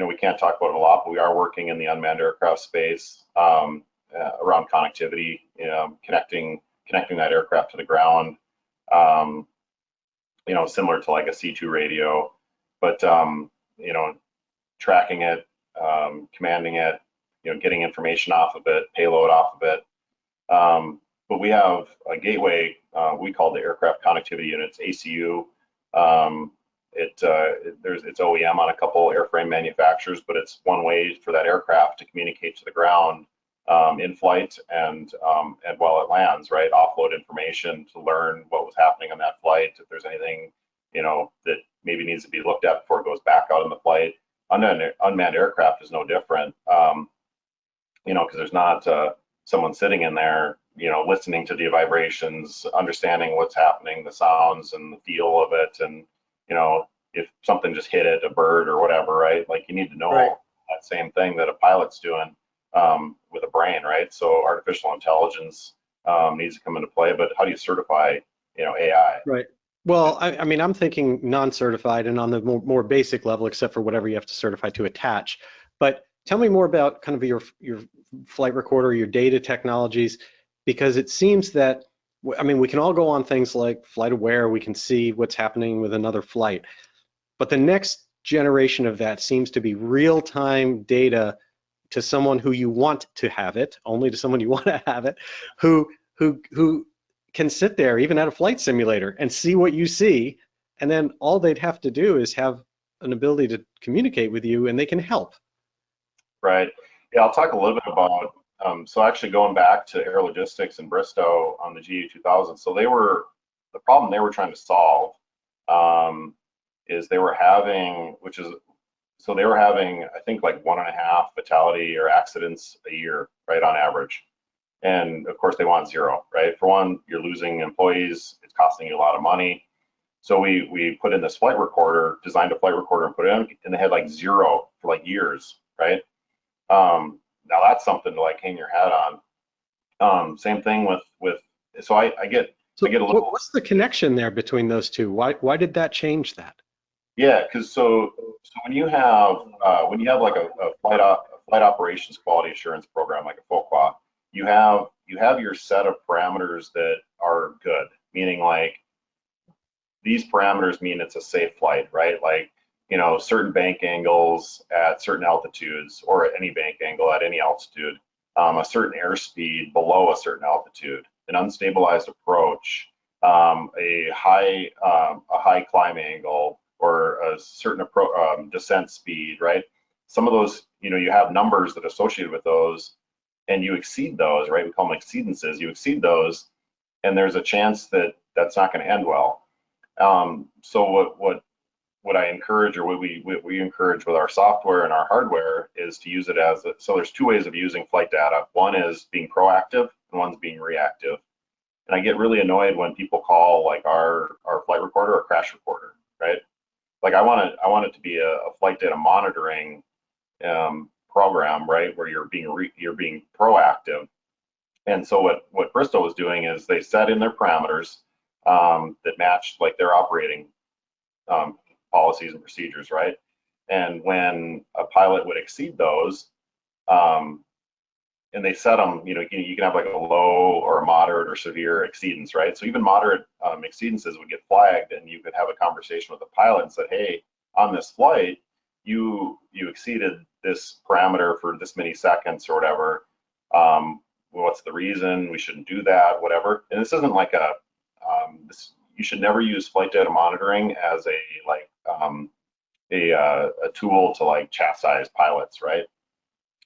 We can't talk about it a lot, but we are working in the unmanned aircraft space around connectivity, connecting that aircraft to the ground, similar to like a C2 radio, but tracking it, commanding it, getting information off of it, payload off of it. But we have a gateway we call the aircraft connectivity units, ACU. It's OEM on a couple airframe manufacturers, but it's one way for that aircraft to communicate to the ground in flight and while it lands, right? Offload information to learn what was happening on that flight, if there's anything that maybe needs to be looked at before it goes back out in the flight. Unmanned aircraft is no different, because there's not someone sitting in there, listening to the vibrations, understanding what's happening, the sounds and the feel of it, and if something just hit it, a bird or whatever, right? Like you need to know Right. that same thing that a pilot's doing with a brain, right? So artificial intelligence needs to come into play, but how do you certify, AI? Right. Well, I mean, I'm thinking non-certified and on the more basic level, except for whatever you have to certify to attach. But tell me more about kind of your flight recorder, your data technologies, because it seems that, I mean, we can all go on things like Flight Aware, we can see what's happening with another flight, but the next generation of that seems to be real-time data to someone who you want to have it, only to someone you want to have it, who can sit there even at a flight simulator and see what you see, and then all they'd have to do is have an ability to communicate with you, and they can help. Right. Yeah, I'll talk a little bit about, so actually going back to Air Logistics and Bristow on the GA2000. So the problem they were trying to solve is they were having, they were having, I think like 1.5 fatality or accidents a year, right, on average. And of course they want zero, right? For one, you're losing employees, it's costing you a lot of money. So we put in this flight recorder, designed a flight recorder and put it in, and they had like zero for like years, right? Now that's something to like hang your hat on. Same thing with so I get So I get a little, what's the connection there between those two? Why did that change that? yeah, because so when you have like a flight operations quality assurance program like a FOQA, you have your set of parameters that are good, meaning like these parameters mean it's a safe flight, right? Like, certain bank angles at certain altitudes or any bank angle at any altitude, a certain airspeed below a certain altitude, an unstabilized approach, a high climb angle, or a certain descent speed, right? Some of those, you have numbers that are associated with those, and you exceed those, right? We call them exceedances. You exceed those, and there's a chance that that's not going to end well. So what I encourage, or what we encourage with our software and our hardware, is to use it so there's two ways of using flight data. One is being proactive, and one's being reactive. And I get really annoyed when people call like our flight recorder a crash recorder, right? Like I want it to be a flight data monitoring program, right, where you're being proactive. And so what Bristow was doing is they set in their parameters that matched like their operating policies and procedures, right? And when a pilot would exceed those, and they set them, you can have like a low or a moderate or severe exceedance, right? So even moderate exceedances would get flagged, and you could have a conversation with the pilot and said, hey, on this flight, you exceeded this parameter for this many seconds or whatever. What's the reason? We shouldn't do that, whatever. And this isn't like you should never use flight data monitoring as a tool to like chastise pilots, right?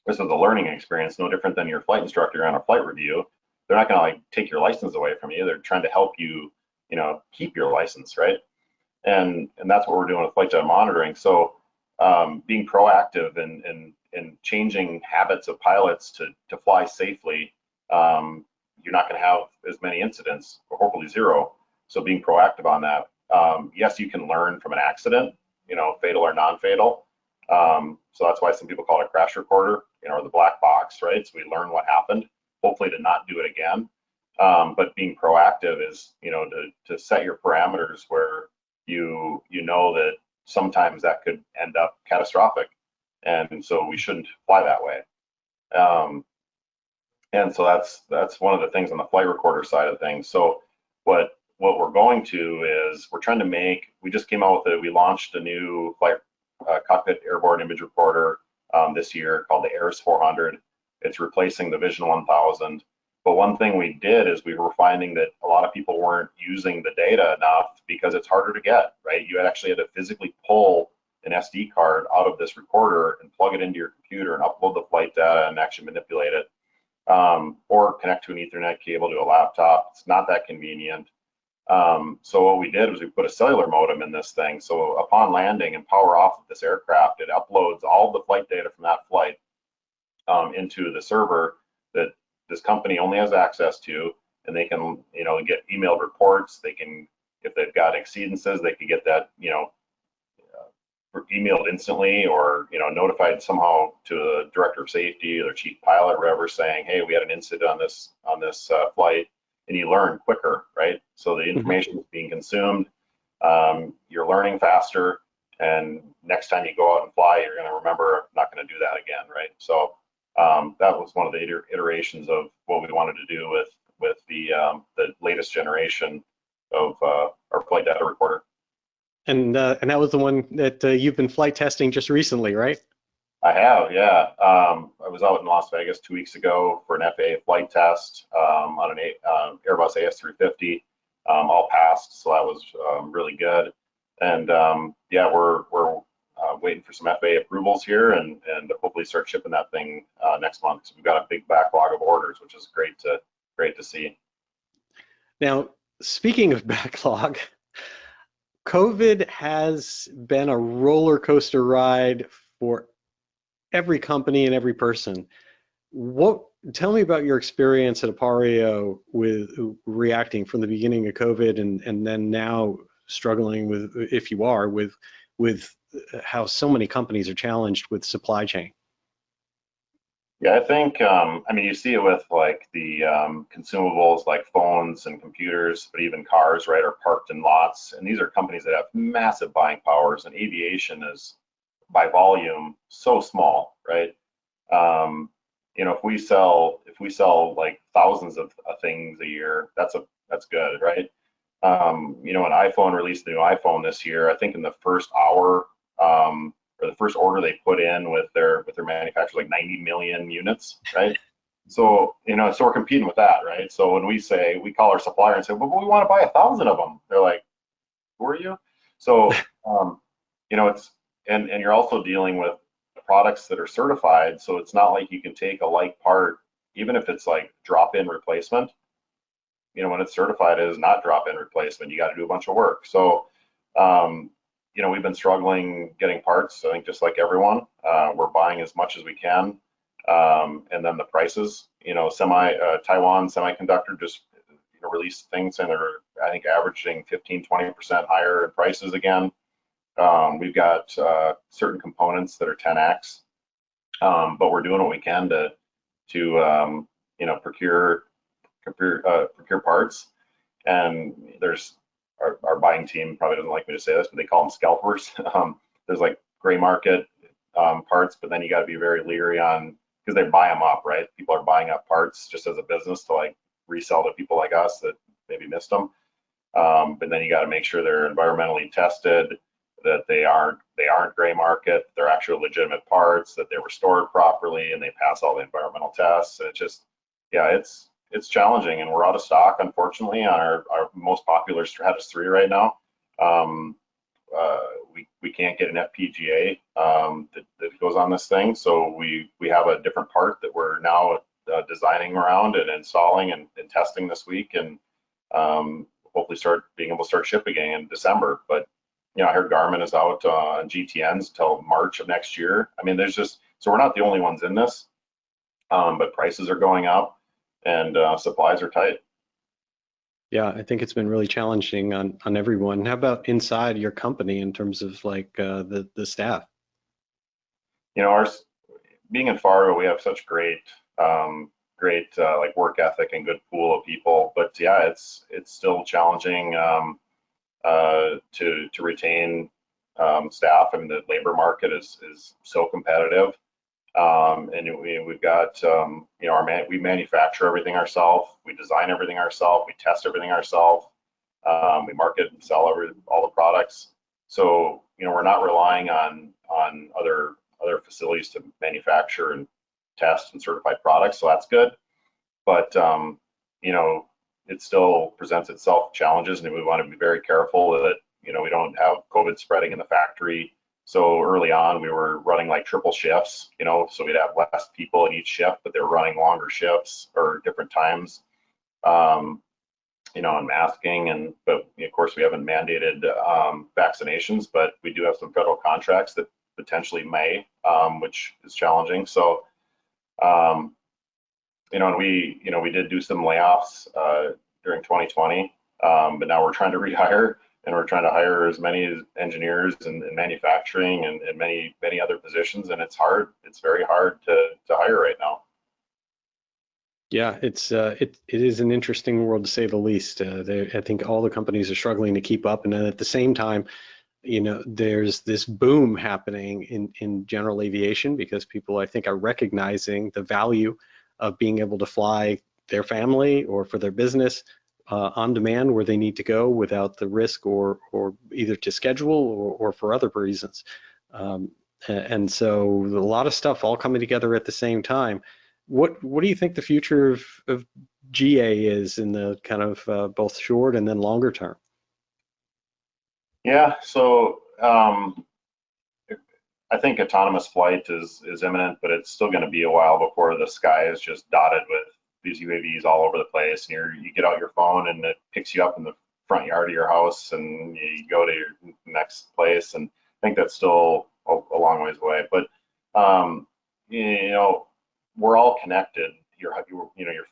This is a learning experience, no different than your flight instructor on a flight review. They're not going to like take your license away from you. They're trying to help you, keep your license, right? And that's what we're doing with flight data monitoring. So being proactive and changing habits of pilots to fly safely, you're not going to have as many incidents, or hopefully zero. So being proactive on that. Yes, you can learn from an accident, fatal or non-fatal. So that's why some people call it a crash recorder, or the black box, right? So we learn what happened, hopefully to not do it again. But being proactive is, to set your parameters where you know that sometimes that could end up catastrophic, and so we shouldn't fly that way. And so that's one of the things on the flight recorder side of things. So what we're going to is we're trying to we just came out with it. We launched a new flight cockpit airborne image recorder this year called the AIRS 400. It's replacing the Vision 1000. But one thing we did is we were finding that a lot of people weren't using the data enough because it's harder to get, right? You actually had to physically pull an SD card out of this recorder and plug it into your computer and upload the flight data and actually manipulate it, or connect to an Ethernet cable to a laptop. It's not that convenient. So what we did was we put a cellular modem in this thing. So upon landing and power off of this aircraft, it uploads all the flight data from that flight into the server that this company only has access to, and they can, get emailed reports. They can, if they've got exceedances, they can get that, emailed instantly or notified somehow to the director of safety or the chief pilot or whatever, saying, hey, we had an incident on this flight, and you learn quicker, right? So the information is being consumed, you're learning faster, and next time you go out and fly, you're going to remember not going to do that again, right? So that was one of the iterations of what we wanted to do with the latest generation of our flight data recorder. And that was the one that you've been flight testing just recently, right? I have, yeah. I was out in Las Vegas 2 weeks ago for an FAA flight test on an Airbus AS350. All passed, so that was really good. And yeah, we're waiting for some FAA approvals here, and hopefully start shipping that thing next month. So we've got a big backlog of orders, which is great to see. Now, speaking of backlog, COVID has been a roller coaster ride for every company and every person. Tell me about your experience at Aparrio with reacting from the beginning of COVID and then now struggling with, if you are, with how so many companies are challenged with supply chain. Yeah, I think, I mean, you see it with like the consumables like phones and computers, but even cars, right, are parked in lots. And these are companies that have massive buying powers, and aviation is by volume so small, right? If we sell like thousands of things a year, that's good, right? An iPhone released the new iPhone this year. I think in the first hour, or the first order they put in with their manufacturer, like 90 million units, right? So so we're competing with that, right? So when we call our supplier and say, well, we want to buy 1,000 of them, they're like, who are you? So it's and you're also dealing with products that are certified, so it's not like you can take a like part, even if it's like drop-in replacement. When it's certified, it is not drop-in replacement. You got to do a bunch of work. So we've been struggling getting parts, I think, just like everyone. We're buying as much as we can. And then the prices, Taiwan Semiconductor just released things, and they're, I think, averaging 15-20% higher in prices again. We've got certain components that are 10x, but we're doing what we can to procure parts. And there's our buying team probably doesn't like me to say this, but they call them scalpers. There's like gray market parts, but then you got to be very leery on, because they buy them up, right? People are buying up parts just as a business to like resell to people like us that maybe missed them. But then you got to make sure they're environmentally tested, that they aren't gray market, they're actual legitimate parts, that they were stored properly, and they pass all the environmental tests. And it's just, yeah, it's challenging, and we're out of stock, unfortunately, on our most popular Stratus 3 right now. We can't get an FPGA that goes on this thing, so we have a different part that we're now designing around and installing and testing this week, and hopefully being able to start shipping again in December. But I heard Garmin is out on GTNs until March of next year. I mean, so we're not the only ones in this, but prices are going up, and supplies are tight. Yeah, I think it's been really challenging on everyone. How about inside your company in terms of like the staff? Being in Fargo, we have such great like work ethic and good pool of people. But yeah, it's still challenging to retain staff. I mean, the labor market is so competitive. And we've got, we manufacture everything ourselves, we design everything ourselves, we test everything ourselves, we market and sell all the products. So, we're not relying on other facilities to manufacture and test and certify products, so that's good. But, it still presents itself challenges, and we want to be very careful that, we don't have COVID spreading in the factory. So early on, we were running like triple shifts, so we'd have less people in each shift, but they were running longer shifts or different times, and masking. But of course, we haven't mandated vaccinations, but we do have some federal contracts that potentially may, which is challenging. So, and we did do some layoffs during 2020, but now we're trying to rehire. and we're trying to hire as many engineers in manufacturing and many other positions, and it's hard. It's very hard to hire right now. Yeah, it is an interesting world to say the least. I think all the companies are struggling to keep up, and then at the same time, there's this boom happening in general aviation because people, I think, are recognizing the value of being able to fly their family or for their business on demand where they need to go without the risk or either to schedule or for other reasons. And so a lot of stuff all coming together at the same time. What do you think the future of GA is in the kind of both short and then longer term? Yeah, so I think autonomous flight is imminent, but it's still going to be a while before the sky is just dotted with these UAVs all over the place. And you get out your phone and it picks you up in the front yard of your house, and you go to your next place. And I think that's still a long ways away. But we're all connected. Your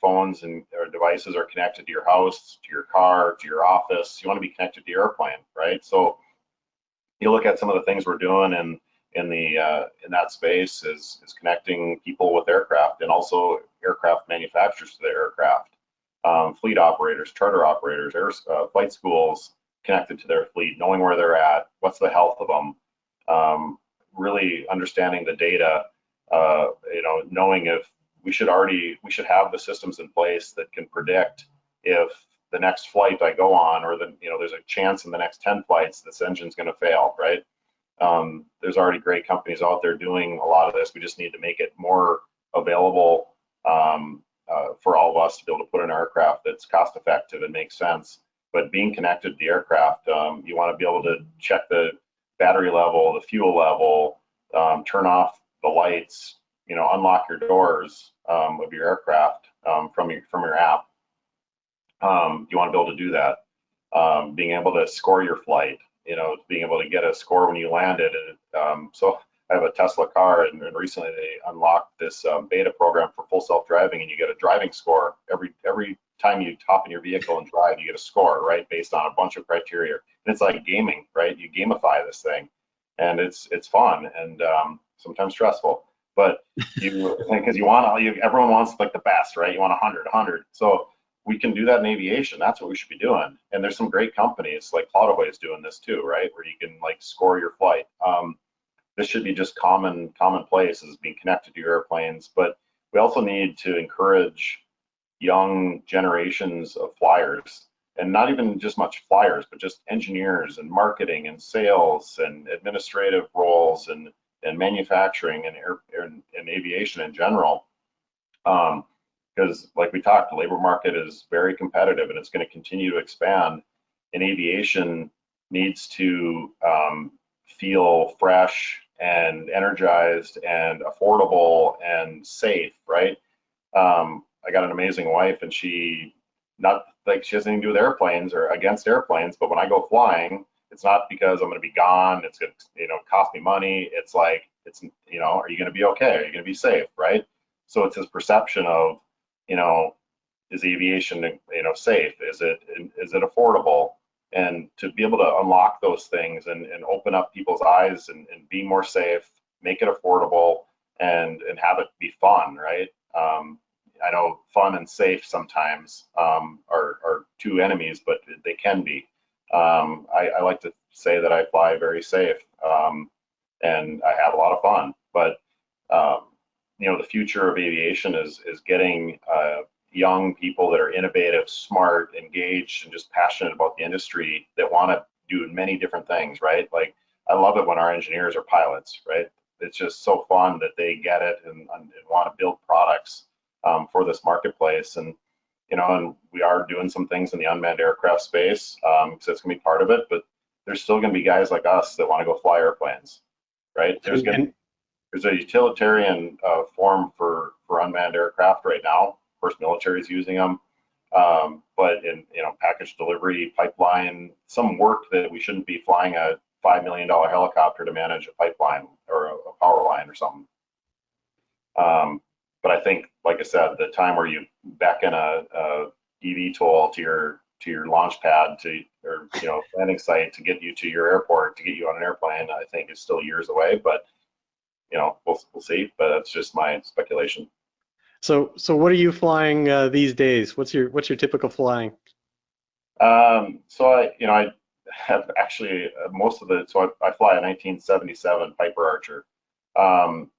phones and or devices are connected to your house, to your car, to your office. You want to be connected to your airplane, right? So you look at some of the things we're doing in that space is connecting people with aircraft, and also aircraft manufacturers to their aircraft, fleet operators, charter operators, flight schools connected to their fleet, knowing where they're at, what's the health of them, really understanding the data, knowing if we should have the systems in place that can predict if the next flight I go on, or there's a chance in the next 10 flights this engine's going to fail, right? There's already great companies out there doing a lot of this. We just need to make it more available for all of us to be able to put in an aircraft that's cost effective and makes sense. But being connected to the aircraft, you want to be able to check the battery level, the fuel level, turn off the lights, unlock your doors of your aircraft from your app. You want to be able to do that. Being able to score your flight, being able to get a score when you landed. So I have a Tesla car, and recently they unlocked this beta program for full self-driving, and you get a driving score every time you hop in your vehicle and drive. You get a score, right, based on a bunch of criteria. And it's like gaming, right? You gamify this thing, and it's fun and sometimes stressful. But because everyone wants like the best, right? You want 100. So we can do that in aviation. That's what we should be doing. And there's some great companies like Cloudaway is doing this too, right? Where you can like score your flight. This should be just commonplace as being connected to your airplanes. But we also need to encourage young generations of flyers, and not even just much flyers, but just engineers and marketing and sales and administrative roles and manufacturing and aviation in general. Because like we talked, the labor market is very competitive and it's going to continue to expand, and aviation needs to feel fresh and energized and affordable and safe, right? I got an amazing wife, and she has anything to do with airplanes or against airplanes, but when I go flying, it's not because I'm going to be gone, it's going to cost me money. It's like, are you going to be okay? Are you going to be safe, right? So it's this perception of, is aviation, safe? Is it affordable? And to be able to unlock those things and open up people's eyes and be more safe, make it affordable, and have it be fun, right? I know fun and safe sometimes are two enemies, but they can be. I like to say that I fly very safe, and I have a lot of fun. But the future of aviation is getting young people that are innovative, smart, engaged, and just passionate about the industry that want to do many different things, right? Like, I love it when our engineers are pilots, right? It's just so fun that they get it and want to build products for this marketplace. And and we are doing some things in the unmanned aircraft space, so it's gonna be part of it. But there's still gonna be guys like us that want to go fly airplanes, right? There's a utilitarian form for unmanned aircraft right now. Of course, military is using them, but in package delivery, pipeline, some work that we shouldn't be flying a $5 million helicopter to manage a pipeline or a power line or something. But I think, like I said, the time where you beckon a eVTOL to your launch pad or landing site to get you to your airport to get you on an airplane, I think is still years away. But we'll see. But that's just my speculation. So what are you flying these days? What's your typical flying? So I have actually I fly a 1977 Piper Archer,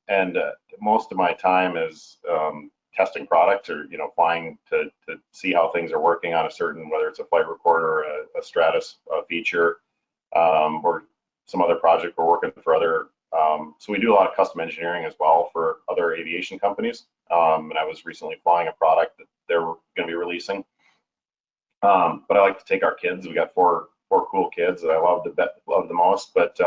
and most of my time is testing product or flying to see how things are working on a certain, whether it's a flight recorder, a Stratus feature, or some other project we're working for other. So we do a lot of custom engineering as well for other aviation companies. And I was recently flying a product that they're going to be releasing. But I like to take our kids. We got four cool kids that I love the most, but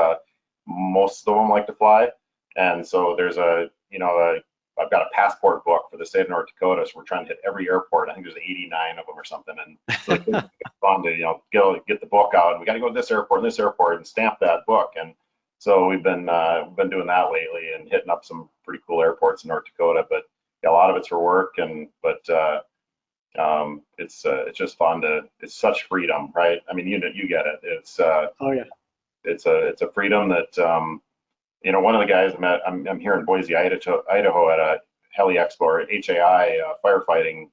most of them like to fly. And so there's I've got a passport book for the state of North Dakota, so we're trying to hit every airport. I think there's 89 of them or something, and so it's fun to get the book out. And we got to go to this airport and stamp that book. And so we've been doing that lately and hitting up some pretty cool airports in North Dakota. But yeah, a lot of it's for work, but it's just fun it's such freedom, right? I mean, you get it. It's Oh yeah. It's a freedom that one of the guys I'm here in Boise, Idaho at a Heli Expo or HAI firefighting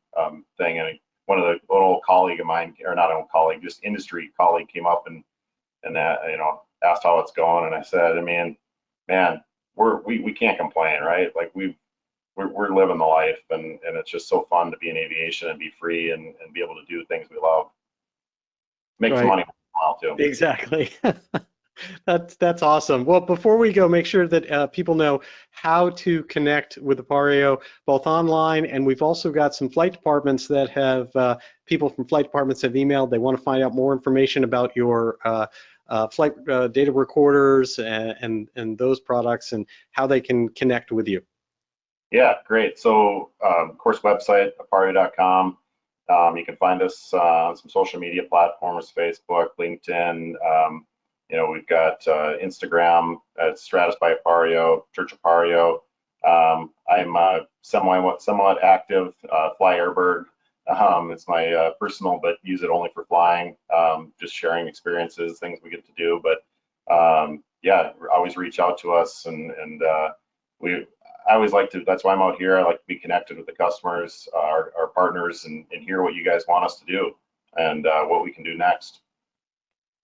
thing, and one of the old colleague of mine, or not an old colleague, just industry colleague, came up and asked how it's going, and I said, I mean, man, we can't complain, right? Like we're living the life, and it's just so fun to be in aviation and be free and be able to do things we love. Make some money while too. Exactly. That's awesome. Well, before we go, make sure that people know how to connect with Aparrio, both online, and we've also got some flight departments that have people from flight departments have emailed. They want to find out more information about your flight data recorders and those products and how they can connect with you. Yeah, great. So, of course, website, Aparrio.com. You can find us on some social media platforms, Facebook, LinkedIn. We've got Instagram at Stratus by Aparrio, Church Aparrio. I'm somewhat active, Fly Airberg. It's my personal, but use it only for flying, just sharing experiences, things we get to do. But yeah, always reach out to us, and I always like to, that's why I'm out here. I like to be connected with the customers, our partners, and hear what you guys want us to do and what we can do next.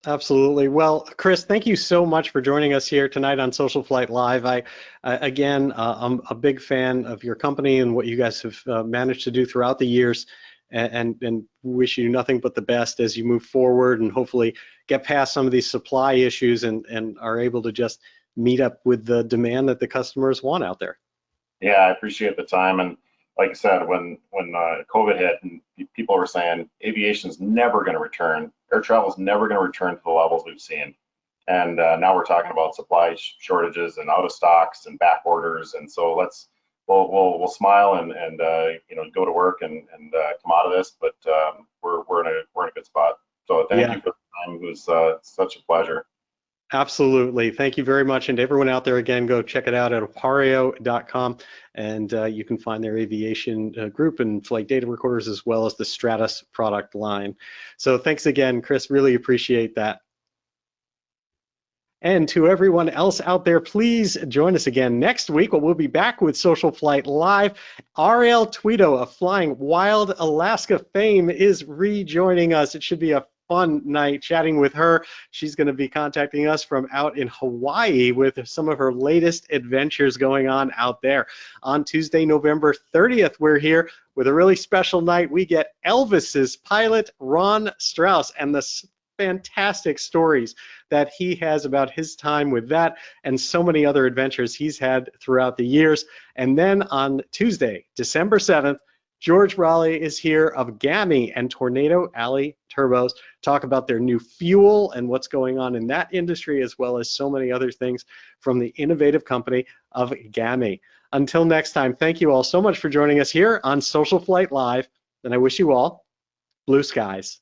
Absolutely. Well, Kris, thank you so much for joining us here tonight on SocialFlight Live. I'm a big fan of your company and what you guys have managed to do throughout the years, and wish you nothing but the best as you move forward and hopefully get past some of these supply issues and are able to just meet up with the demand that the customers want out there. Yeah, I appreciate the time. And like I said, when COVID hit and people were saying aviation's never going to return, air travel's never going to return to the levels we've seen. And now we're talking about supply shortages and out of stocks and back orders. And so we'll smile and go to work and come out of this. But we're in a good spot. So thank you for the time. It was such a pleasure. Absolutely. Thank you very much. And to everyone out there, again, go check it out at Aparrio.com, and you can find their aviation group and flight data recorders, as well as the Stratus product line. So thanks again, Kris. Really appreciate that. And to everyone else out there, please join us again next week. We'll be back with SocialFlight Live. Ariel Tweedo of Flying Wild Alaska fame is rejoining us. It should be a fun night chatting with her. She's going to be contacting us from out in Hawaii with some of her latest adventures going on out there. On Tuesday, November 30th, we're here with a really special night. We get Elvis's pilot, Ron Strauss, and the fantastic stories that he has about his time with that and so many other adventures he's had throughout the years. And then on Tuesday, December 7th, George Raleigh is here of GAMI and Tornado Alley Turbos, talk about their new fuel and what's going on in that industry, as well as so many other things from the innovative company of GAMI. Until next time, thank you all so much for joining us here on SocialFlight Live, and I wish you all blue skies.